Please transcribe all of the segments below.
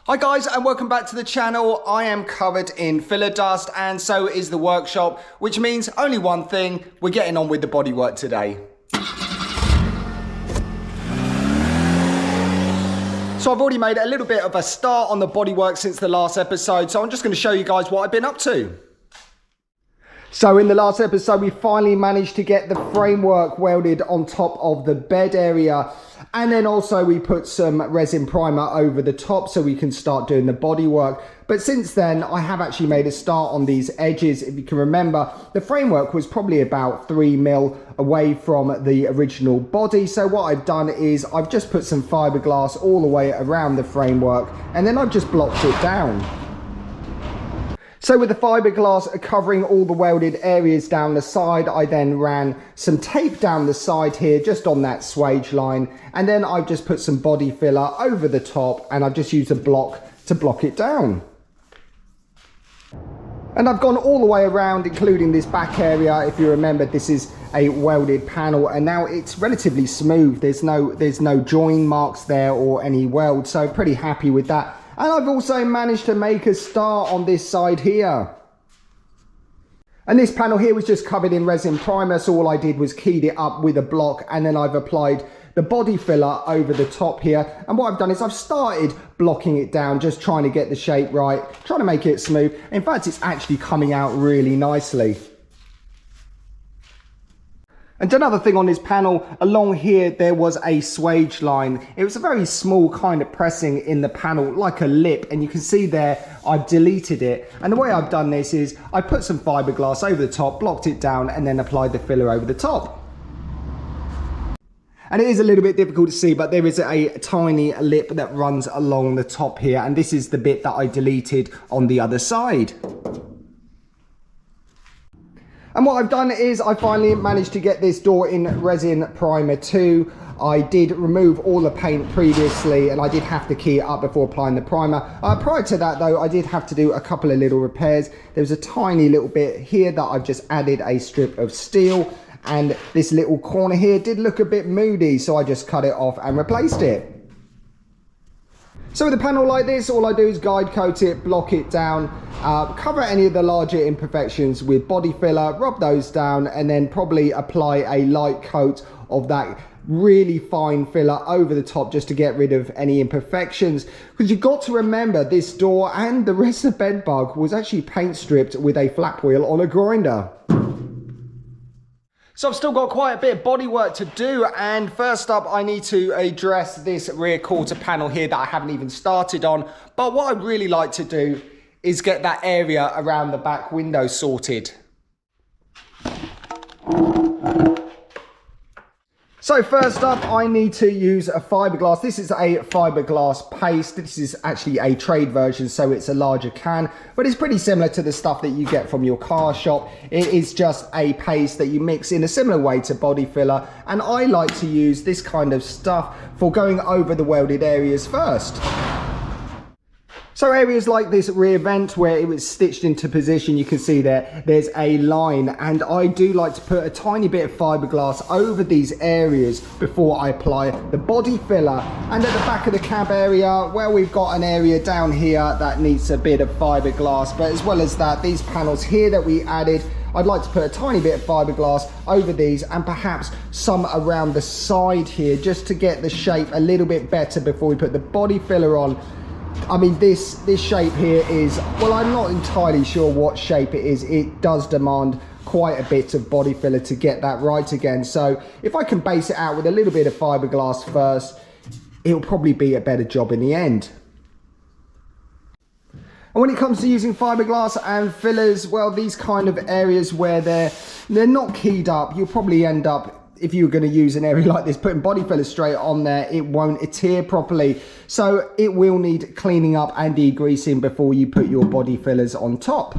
Hi guys, and welcome back to the channel. I am covered in filler dust and so is the workshop, which means only one thing: we're getting on with the bodywork today. So I've already made a little bit of a start on the bodywork since the last episode, so I'm just going to show you guys what I've been up to. So in the last episode, we finally managed to get the framework welded on top of the bed area. And then also we put some resin primer over the top so we can start doing the bodywork. But since then, I have actually made a start on these edges. If you can remember, the framework was probably about 3mm away from the original body. So what I've done is I've just put some fiberglass all the way around the framework, and then I've just blocked it down. So with the fiberglass covering all the welded areas down the side, I then ran some tape down the side here, just on that swage line. And then I've just put some body filler over the top, and I've just used a block to block it down. And I've gone all the way around, including this back area. If you remember, this is a welded panel, and now it's relatively smooth. There's no join marks there or any weld, so pretty happy with that. And I've also managed to make a start on this side here. And this panel here was just covered in resin primer, so all I did was keyed it up with a block, and then I've applied the body filler over the top here. And what I've done is I've started blocking it down, just trying to get the shape right, trying to make it smooth. In fact, it's actually coming out really nicely. And another thing on this panel, along here there was a swage line. It was a very small kind of pressing in the panel, like a lip, and you can see there I've deleted it. And the way I've done this is I put some fiberglass over the top, blocked it down, and then applied the filler over the top. And it is a little bit difficult to see, but there is a tiny lip that runs along the top here, and this is the bit that I deleted on the other side. And what I've done is I finally managed to get this door in resin primer too. I did remove all the paint previously, and I did have to key it up before applying the primer. Prior to that though, I did have to do a couple of little repairs. There was a tiny little bit here that I've just added a strip of steel, and this little corner here did look a bit moody, so I just cut it off and replaced it. So with a panel like this, all I do is guide coat it, block it down, cover any of the larger imperfections with body filler, rub those down, and then probably apply a light coat of that really fine filler over the top just to get rid of any imperfections. Because you've got to remember, this door and the rest of BedBug was actually paint stripped with a flap wheel on a grinder. So I've still got quite a bit of bodywork to do, and first up I need to address this rear quarter panel here that I haven't even started on. But what I'd really like to do is get that area around the back window sorted. So first up, I need to use a fiberglass. This is a fiberglass paste. This is actually a trade version, so it's a larger can, but it's pretty similar to the stuff that you get from your car shop. It is just a paste that you mix in a similar way to body filler, and I like to use this kind of stuff for going over the welded areas first. So areas like this rear vent where it was stitched into position, you can see there's a line, and I do like to put a tiny bit of fiberglass over these areas before I apply the body filler. And at the back of the cab area, well, we've got an area down here that needs a bit of fiberglass, but as well as that, these panels here that we added, I'd like to put a tiny bit of fiberglass over these, and perhaps some around the side here, just to get the shape a little bit better before we put the body filler on. I mean, this shape here is, well, I'm not entirely sure what shape it is. It does demand quite a bit of body filler to get that right again. So if I can base it out with a little bit of fiberglass first, it'll probably be a better job in the end. And when it comes to using fiberglass and fillers, well, these kind of areas where they're not keyed up, you'll probably end up, if you were going to use an area like this, putting body fillers straight on there, it won't adhere properly. So it will need cleaning up and degreasing before you put your body fillers on top.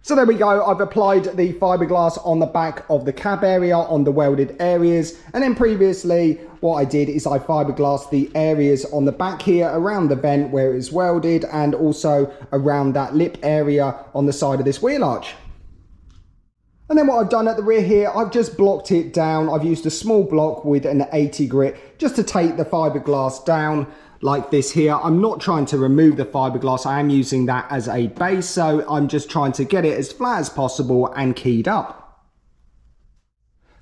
So there we go, I've applied the fiberglass on the back of the cab area on the welded areas, and then previously what I did is I fiberglassed the areas on the back here around the vent where it is welded, and also around that lip area on the side of this wheel arch. And then what I've done at the rear here, I've just blocked it down. I've used a small block with an 80 grit just to take the fiberglass down like this here. I'm not trying to remove the fiberglass, I am using that as a base, so I'm just trying to get it as flat as possible and keyed up.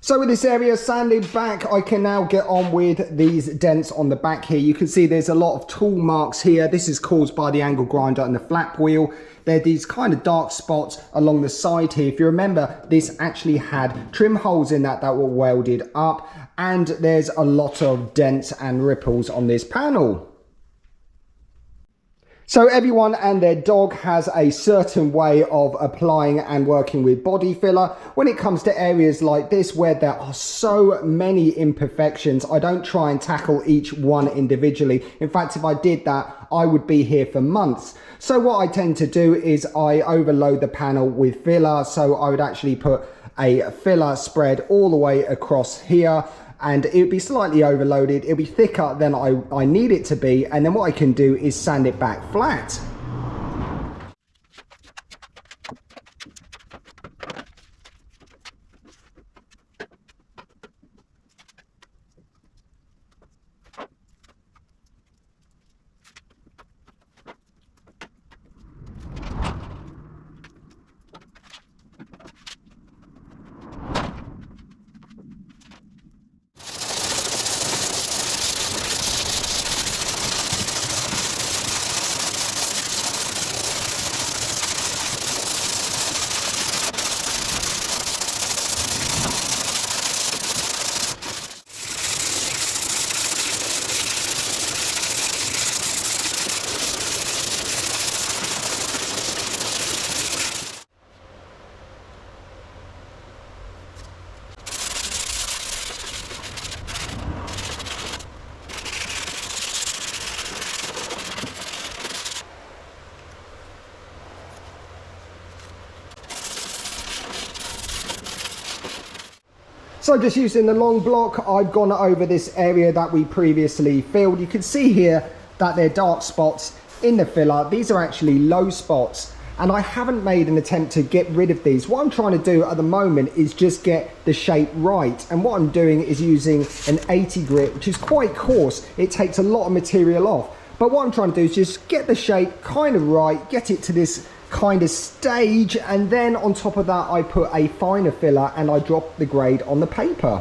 So with this area sanded back, I can now get on with these dents on the back here. You can see there's a lot of tool marks here. This is caused by the angle grinder and the flap wheel. There are these kind of dark spots along the side here. If you remember, this actually had trim holes in that were welded up, and there's a lot of dents and ripples on this panel. So everyone and their dog has a certain way of applying and working with body filler. When it comes to areas like this where there are so many imperfections, I don't try and tackle each one individually. In fact, if I did that, I would be here for months. So what I tend to do is I overload the panel with filler. So I would actually put a filler spread all the way across here, and it would be slightly overloaded. It'll be thicker than I need it to be, and then what I can do is sand it back flat. So just using the long block, I've gone over this area that we previously filled. You can see here that they're dark spots in the filler. These are actually low spots, and I haven't made an attempt to get rid of these. What I'm trying to do at the moment is just get the shape right, and what I'm doing is using an 80 grit, which is quite coarse. It takes a lot of material off, but what I'm trying to do is just get the shape kind of right, get it to this kind of stage, and then on top of that I put a finer filler and I drop the grade on the paper.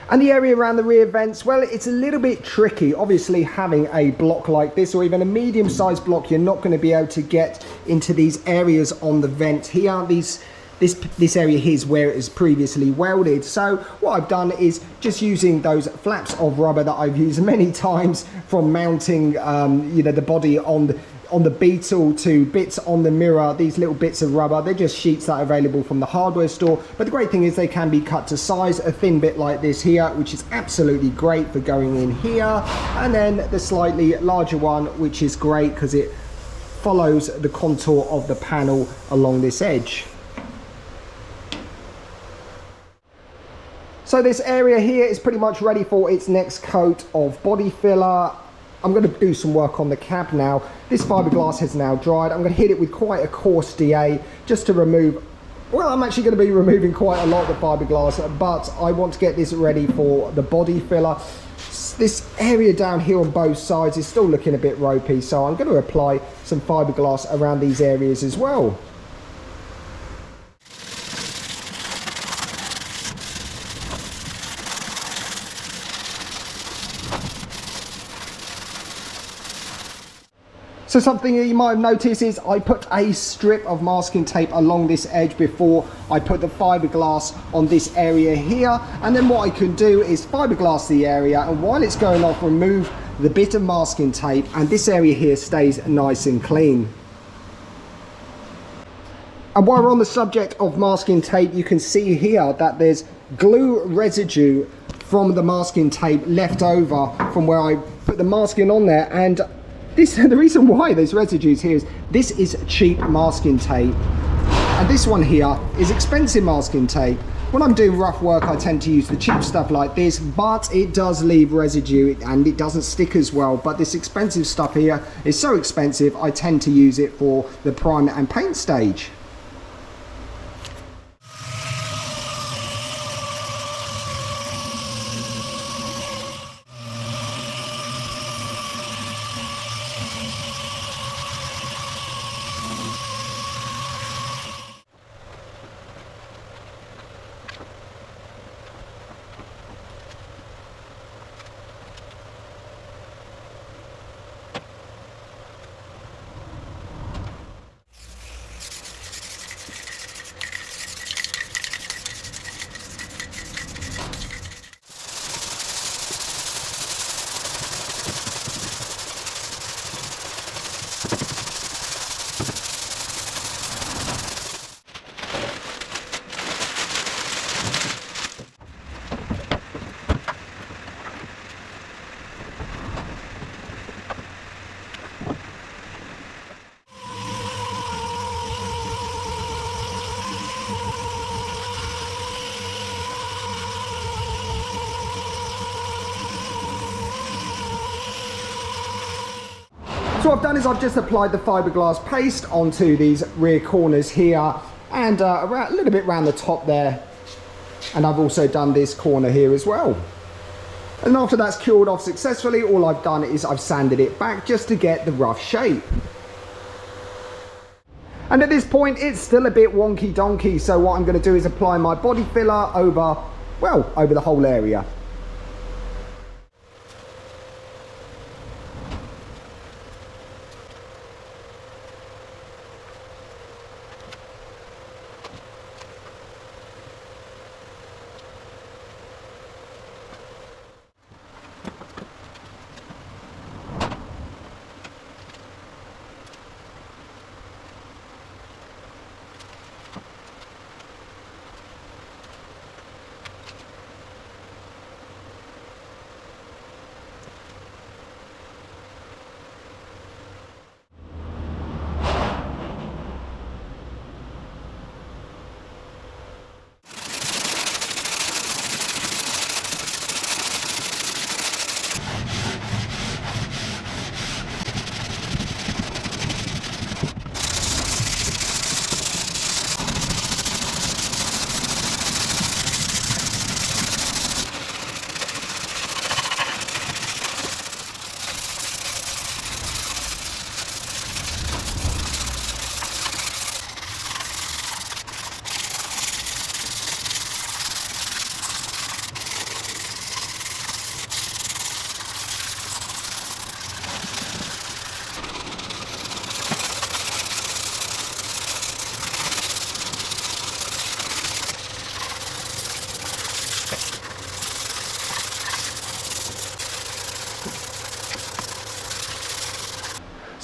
And the area around the rear vents, well, it's a little bit tricky. Obviously, having a block like this, or even a medium-sized block, you're not going to be able to get into these areas on the vent here. This area here is where it is previously welded. So what I've done is just using those flaps of rubber that I've used many times, from mounting you know, the body on the Beetle to bits on the mirror. These little bits of rubber, they're just sheets that are available from the hardware store, but the great thing is they can be cut to size. A thin bit like this here, which is absolutely great for going in here, and then the slightly larger one, which is great because it follows the contour of the panel along this edge. So this area here is pretty much ready for its next coat of body filler. I'm going to do some work on the cab now. This fiberglass has now dried. I'm going to hit it with quite a coarse DA just to remove, well, I'm actually going to be removing quite a lot of the fiberglass, but I want to get this ready for the body filler. This area down here on both sides is still looking a bit ropey, so I'm going to apply some fiberglass around these areas as well. So something that you might have noticed is I put a strip of masking tape along this edge before I put the fiberglass on this area here. And then what I can do is fiberglass the area, and while it's going off, remove the bit of masking tape, and this area here stays nice and clean. And while we're on the subject of masking tape, you can see here that there's glue residue from the masking tape left over from where I put the masking on there. And the reason why there's residues here is this is cheap masking tape, and this one here is expensive masking tape. When I'm doing rough work, I tend to use the cheap stuff like this, but it does leave residue and it doesn't stick as well. But this expensive stuff here is so expensive, I tend to use it for the primer and paint stage. So what I've done is I've just applied the fiberglass paste onto these rear corners here, and a little bit around the top there, and I've also done this corner here as well. And after that's cured off successfully, all I've done is I've sanded it back just to get the rough shape. And at this point it's still a bit wonky donkey, so what I'm going to do is apply my body filler over the whole area.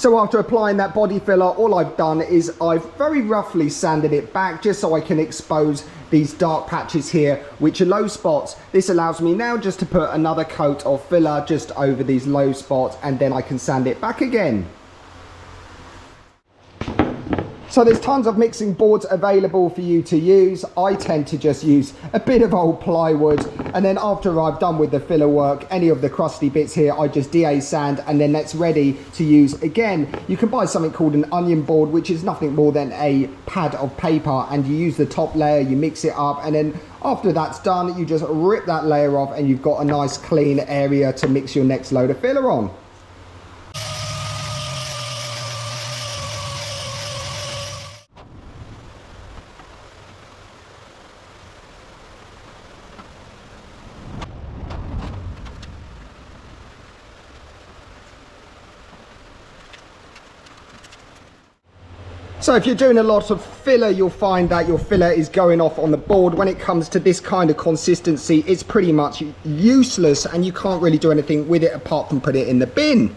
So after applying that body filler, all I've done is I've very roughly sanded it back just so I can expose these dark patches here, which are low spots. This allows me now just to put another coat of filler just over these low spots, and then I can sand it back again. So there's tons of mixing boards available for you to use. I tend to just use a bit of old plywood, and then after I've done with the filler work, any of the crusty bits here, I just DA sand, and then that's ready to use again. You can buy something called an onion board, which is nothing more than a pad of paper, and you use the top layer, you mix it up, and then after that's done, you just rip that layer off, and you've got a nice clean area to mix your next load of filler on. So if you're doing a lot of filler, you'll find that your filler is going off on the board. When it comes to this kind of consistency, it's pretty much useless, and you can't really do anything with it apart from put it in the bin.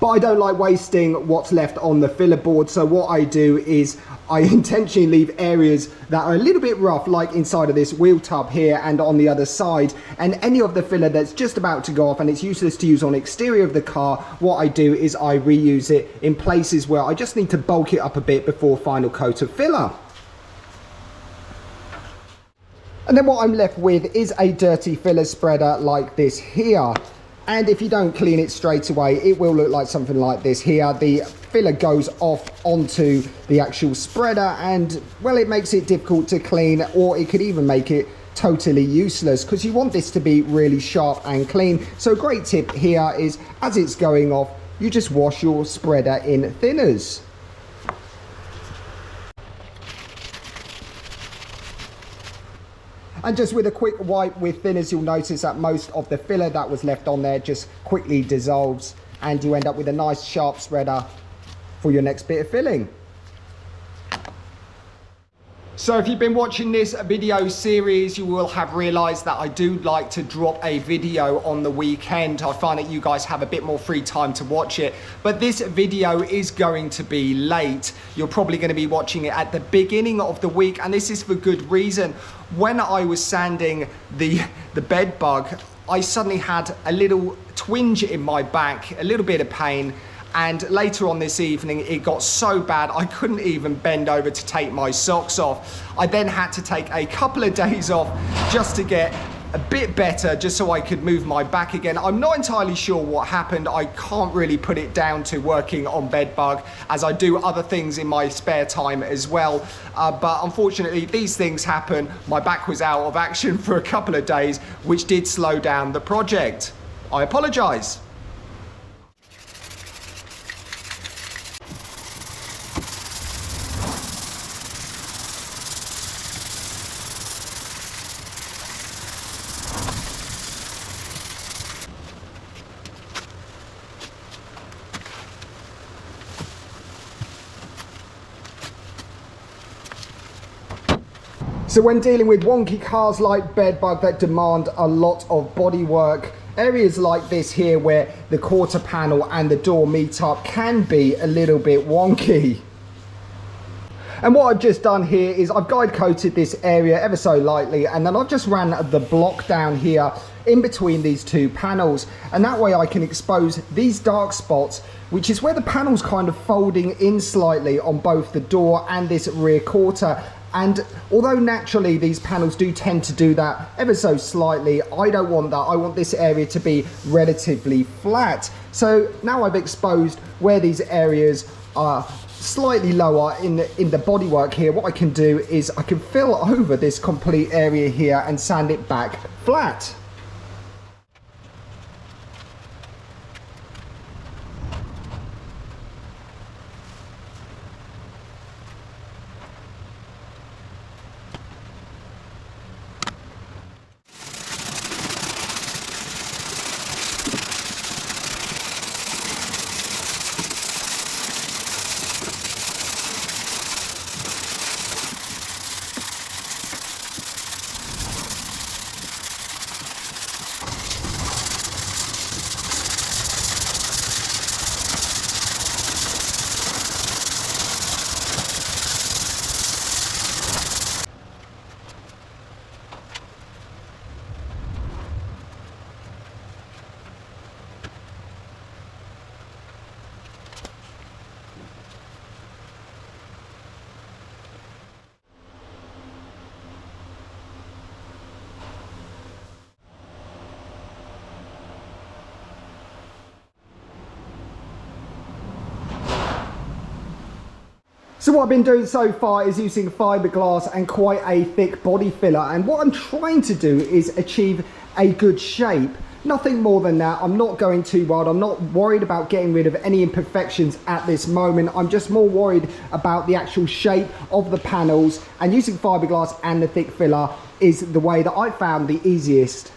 But I don't like wasting what's left on the filler board, so what I do is I intentionally leave areas that are a little bit rough, like inside of this wheel tub here and on the other side, and any of the filler that's just about to go off and it's useless to use on the exterior of the car, what I do is I reuse it in places where I just need to bulk it up a bit before final coat of filler. And then what I'm left with is a dirty filler spreader like this here. And if you don't clean it straight away, it will look like something like this here. The filler goes off onto the actual spreader, and well, it makes it difficult to clean, or it could even make it totally useless, because you want this to be really sharp and clean. So a great tip here is, as it's going off, you just wash your spreader in thinners. And just with a quick wipe with thinners, you'll notice that most of the filler that was left on there just quickly dissolves, and you end up with a nice sharp spreader for your next bit of filling. So if you've been watching this video series, you will have realized that I do like to drop a video on the weekend. I find that you guys have a bit more free time to watch it, but this video is going to be late. You're probably going to be watching it at the beginning of the week, and this is for good reason. When I was sanding the BedBug, I suddenly had a little twinge in my back, a little bit of pain. And later on this evening, it got so bad I couldn't even bend over to take my socks off. I then had to take a couple of days off just to get a bit better, just so I could move my back again. I'm not entirely sure what happened. I can't really put it down to working on BedBug, as I do other things in my spare time as well. But unfortunately, these things happen. My back was out of action for a couple of days, which did slow down the project. I apologize. So when dealing with wonky cars like BedBug that demand a lot of bodywork, areas like this here where the quarter panel and the door meet up can be a little bit wonky. And what I've just done here is I've guide coated this area ever so lightly, and then I've just ran the block down here in between these two panels, and that way I can expose these dark spots, which is where the panel's kind of folding in slightly on both the door and this rear quarter. And although naturally these panels do tend to do that ever so slightly, I don't want that. I want this area to be relatively flat. So now I've exposed where these areas are slightly lower in the bodywork here. What I can do is I can fill over this complete area here and sand it back flat. So what I've been doing so far is using fiberglass and quite a thick body filler, and what I'm trying to do is achieve a good shape. Nothing more than that. I'm not going too wild. I'm not worried about getting rid of any imperfections at this moment. I'm just more worried about the actual shape of the panels, and using fiberglass and the thick filler is the way that I found the easiest.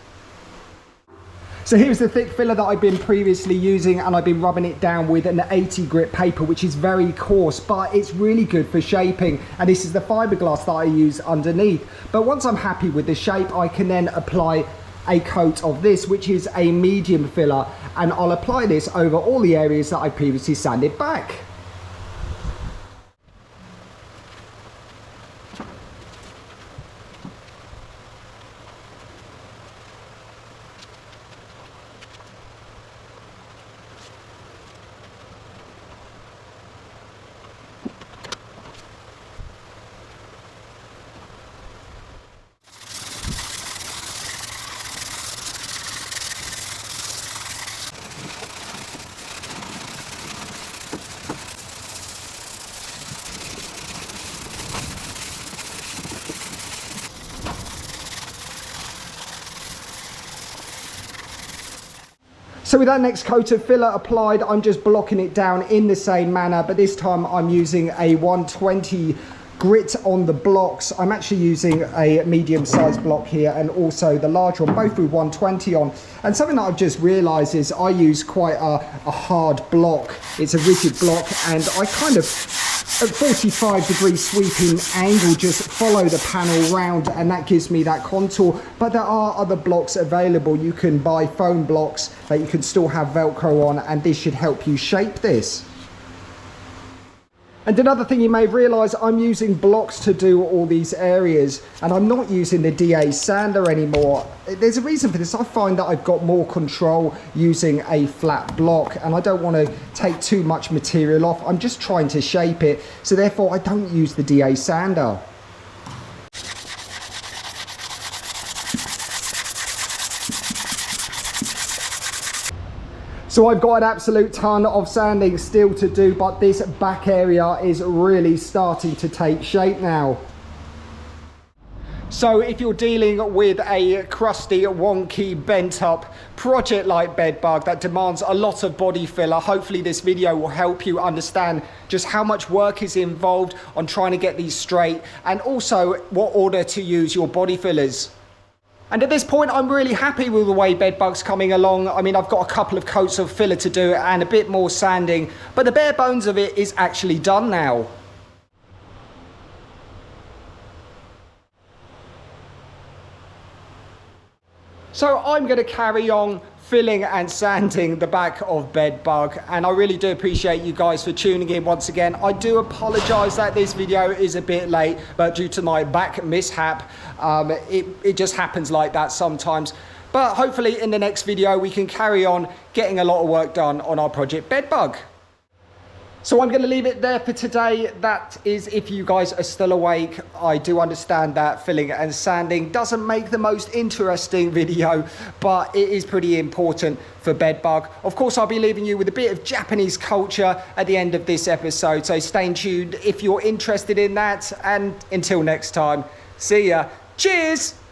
So here's the thick filler that I've been previously using, and I've been rubbing it down with an 80 grit paper, which is very coarse, but it's really good for shaping. And this is the fiberglass that I use underneath. But once I'm happy with the shape, I can then apply a coat of this, which is a medium filler, and I'll apply this over all the areas that I previously sanded back. So with that next coat of filler applied, I'm just blocking it down in the same manner, but this time I'm using a 120 grit on the blocks. I'm actually using a medium sized block here and also the larger one, both with 120 on. And something that I've just realized is I use quite a hard block. It's a rigid block, and I kind of, at 45-degree sweeping angle, just follow the panel round, and that gives me that contour. But there are other blocks available. You can buy foam blocks that you can still have Velcro on, and this should help you shape this. And another thing you may have realised, I'm using blocks to do all these areas, and I'm not using the DA sander anymore. There's a reason for this. I find that I've got more control using a flat block, and I don't want to take too much material off. I'm just trying to shape it, so therefore I don't use the DA sander. So I've got an absolute ton of sanding still to do, but this back area is really starting to take shape now. So if you're dealing with a crusty, wonky, bent up project like BedBug that demands a lot of body filler, hopefully this video will help you understand just how much work is involved on trying to get these straight, and also what order to use your body fillers. And at this point, I'm really happy with the way BedBug's coming along. I mean, I've got a couple of coats of filler to do and a bit more sanding, but the bare bones of it is actually done now. So I'm going to carry on filling and sanding the back of BedBug, and I really do appreciate you guys for tuning in once again. I do apologize that this video is a bit late, but due to my back mishap, it just happens like that sometimes. But hopefully in the next video we can carry on getting a lot of work done on our project BedBug. So I'm going to leave it there for today. That is if you guys are still awake. I do understand that filling and sanding doesn't make the most interesting video, but it is pretty important for BedBug. Of course, I'll be leaving you with a bit of Japanese culture at the end of this episode, so stay tuned if you're interested in that. And until next time, see ya. Cheers!